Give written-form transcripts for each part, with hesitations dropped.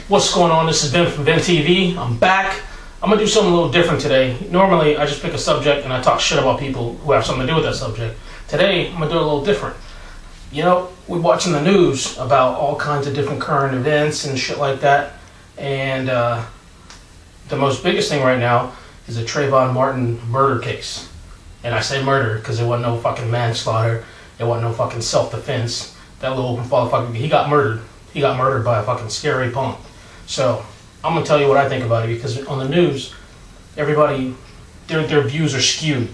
What's going on? This is Ben from VinTv. I'm back. I'm gonna do something a little different today. Normally, I just pick a subject and I talk shit about people who have something to do with that subject. Today, I'm gonna do it a little different. You know, we're watching the news about all kinds of different current events and shit like that. And the most biggest thing right now is the Trayvon Martin murder case. And I say murder because there wasn't no fucking manslaughter. There wasn't no fucking self-defense. That little motherfucker, he got murdered. He got murdered by a fucking scary punk. So, I'm going to tell you what I think about it, because on the news, everybody, their views are skewed.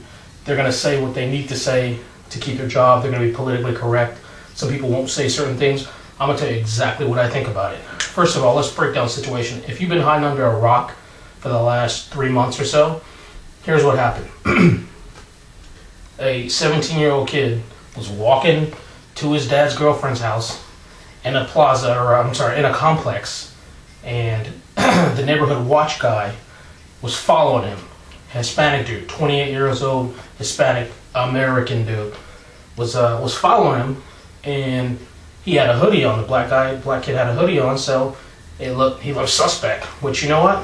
They're going to say what they need to say to keep their job. They're going to be politically correct. Some people won't say certain things. I'm going to tell you exactly what I think about it. First of all, let's break down the situation. If you've been hiding under a rock for the last 3 months or so, here's what happened. A 17-year-old kid was walking to his dad's girlfriend's house in a plaza, or I'm sorry, in a complex, and the neighborhood watch guy was following him. Hispanic dude, 28 years old, Hispanic American dude, was following him, and he had a hoodie on. The black kid had a hoodie on, so he looked suspect. Which, you know what?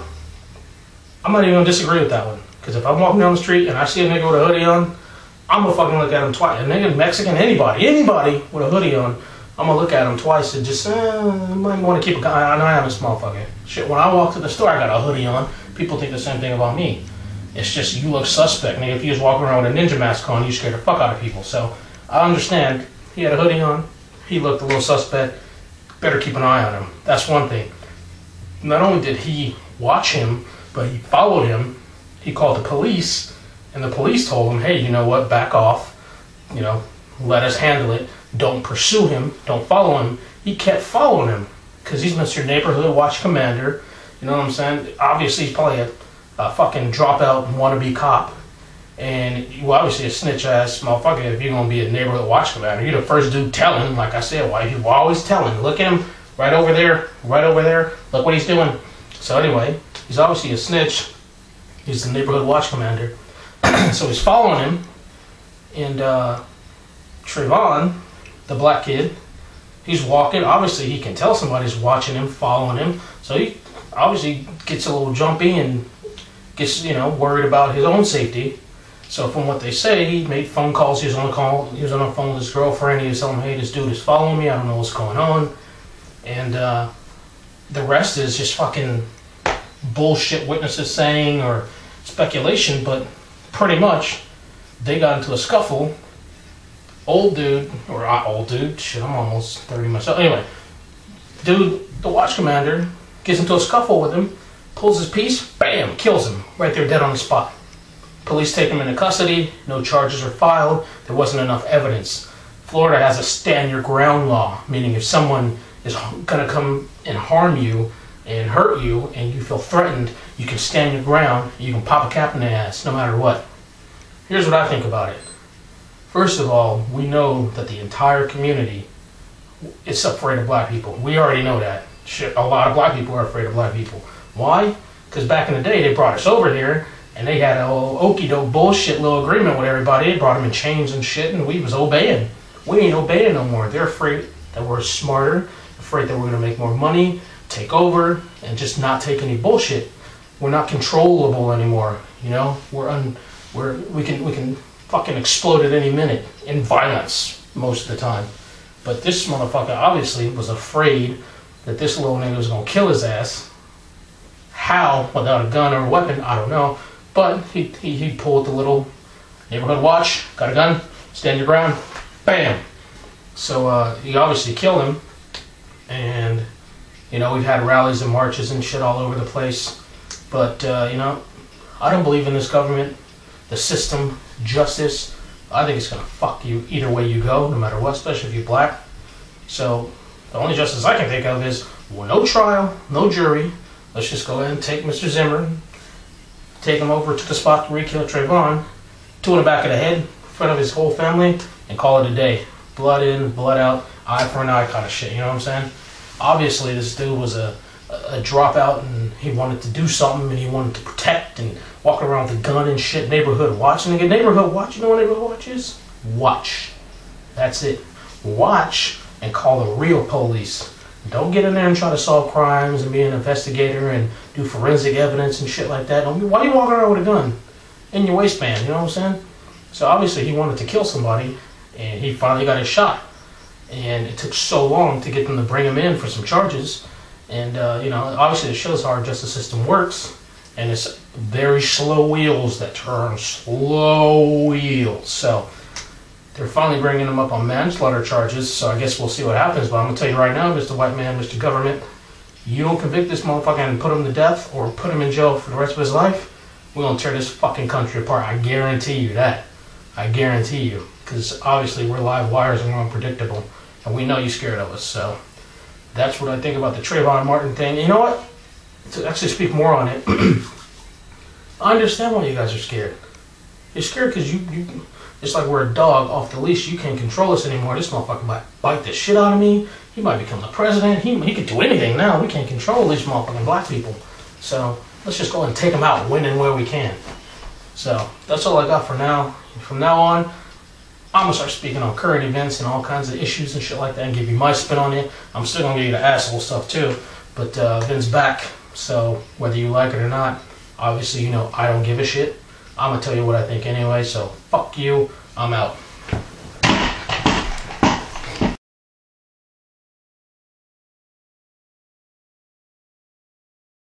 I'm not even gonna disagree with that one, because if I'm walking down the street and I see a nigga with a hoodie on, I'm gonna fucking look at him twice. A nigga, Mexican, anybody with a hoodie on, I'm gonna look at him twice and just, I might want to keep an eye on this motherfucker. Shit, when I walk to the store, I got a hoodie on. People think the same thing about me. It's just, you look suspect. Nigga, if you was walking around with a ninja mask on, you scared the fuck out of people. So, I understand. He had a hoodie on. He looked a little suspect. Better keep an eye on him. That's one thing. Not only did he watch him, but he followed him. He called the police, and the police told him, hey, you know what, back off. You know, let us handle it. Don't pursue him. Don't follow him. He kept following him because he's Mr. Neighborhood Watch Commander. You know what I'm saying? Obviously, he's probably a fucking dropout wannabe cop. And you obviously a snitch-ass motherfucker if you're going to be a Neighborhood Watch Commander. You're the first dude telling, like I said, why he's always telling. Look at him right over there, right over there. Look what he's doing. So anyway, he's obviously a snitch. He's the Neighborhood Watch Commander. So he's following him. And Trayvon, the black kid, he's walking. Obviously, he can tell somebody's watching him, following him. So he obviously gets a little jumpy and gets, you know, worried about his own safety. So from what they say, he made phone calls. He was on the phone with his girlfriend. He was telling him, hey, this dude is following me. I don't know what's going on. And the rest is just fucking bullshit witnesses saying, or speculation. But pretty much, they got into a scuffle. Old dude, or not old dude, shit, I'm almost 30 myself. Anyway, dude, the watch commander, gets into a scuffle with him, pulls his piece, bam, kills him, right there dead on the spot. Police take him into custody, no charges are filed, there wasn't enough evidence. Florida has a stand your ground law, meaning if someone is gonna come and harm you and hurt you and you feel threatened, you can stand your ground, you can pop a cap in the ass, no matter what. Here's what I think about it. First of all, we know that the entire community is afraid of black people. We already know that. Shit, a lot of black people are afraid of black people. Why? Because back in the day, they brought us over here, and they had a whole okey-doke bullshit little agreement with everybody. They brought them in chains and shit, and we was obeying. We ain't obeying no more. They're afraid that we're smarter, afraid that we're going to make more money, take over, and just not take any bullshit. We're not controllable anymore, you know? We can fucking explode at any minute in violence most of the time. But this motherfucker obviously was afraid that this little nigga was gonna kill his ass. How? Without a gun or a weapon, I don't know. But he pulled the little neighborhood watch, got a gun, stand your ground, bam. So he obviously killed him. And you know, we've had rallies and marches and shit all over the place. But you know, I don't believe in this government. The system, justice, I think it's going to fuck you either way you go, no matter what, especially if you're black. So the only justice I can think of is, well, no trial, no jury. Let's just go ahead and take Mr. Zimmer, take him over to the spot to re-kill Trayvon, two in the back of the head, in front of his whole family, and call it a day. Blood in, blood out, eye for an eye kind of shit, you know what I'm saying? Obviously, this dude was a dropout, and he wanted to do something, and he wanted to protect and walk around with a gun and shit. Neighborhood watch. And neighborhood watch, you know what neighborhood watch is? Watch. That's it. Watch and call the real police. Don't get in there and try to solve crimes and be an investigator and do forensic evidence and shit like that. Why are you walking around with a gun in your waistband? You know what I'm saying? So obviously he wanted to kill somebody, and he finally got his shot. And it took so long to get them to bring him in for some charges. And obviously it shows how our justice system works. And it's very slow wheels that turn slow wheels. So they're finally bringing him up on manslaughter charges, so I guess we'll see what happens. But I'm going to tell you right now, Mr. White Man, Mr. Government, you don't convict this motherfucker and put him to death or put him in jail for the rest of his life, we're going to tear this fucking country apart. I guarantee you that. I guarantee you. Because obviously we're live wires and we're unpredictable. And we know you're scared of us. So that's what I think about the Trayvon Martin thing. And you know what? To actually speak more on it, I understand why you guys are scared. You're scared because you it's like we're a dog off the leash. You can't control us anymore. This motherfucker might bite the shit out of me. He might become the president. He could do anything now. We can't control these motherfucking black people. So let's just go and take them out, win and where we can. So that's all I got for now. From now on, I'm going to start speaking on current events and all kinds of issues and shit like that and give you my spin on it. I'm still going to give you the asshole stuff too. But Vin's back. So whether you like it or not, obviously, I don't give a shit. I'm going to tell you what I think anyway, so fuck you. I'm out.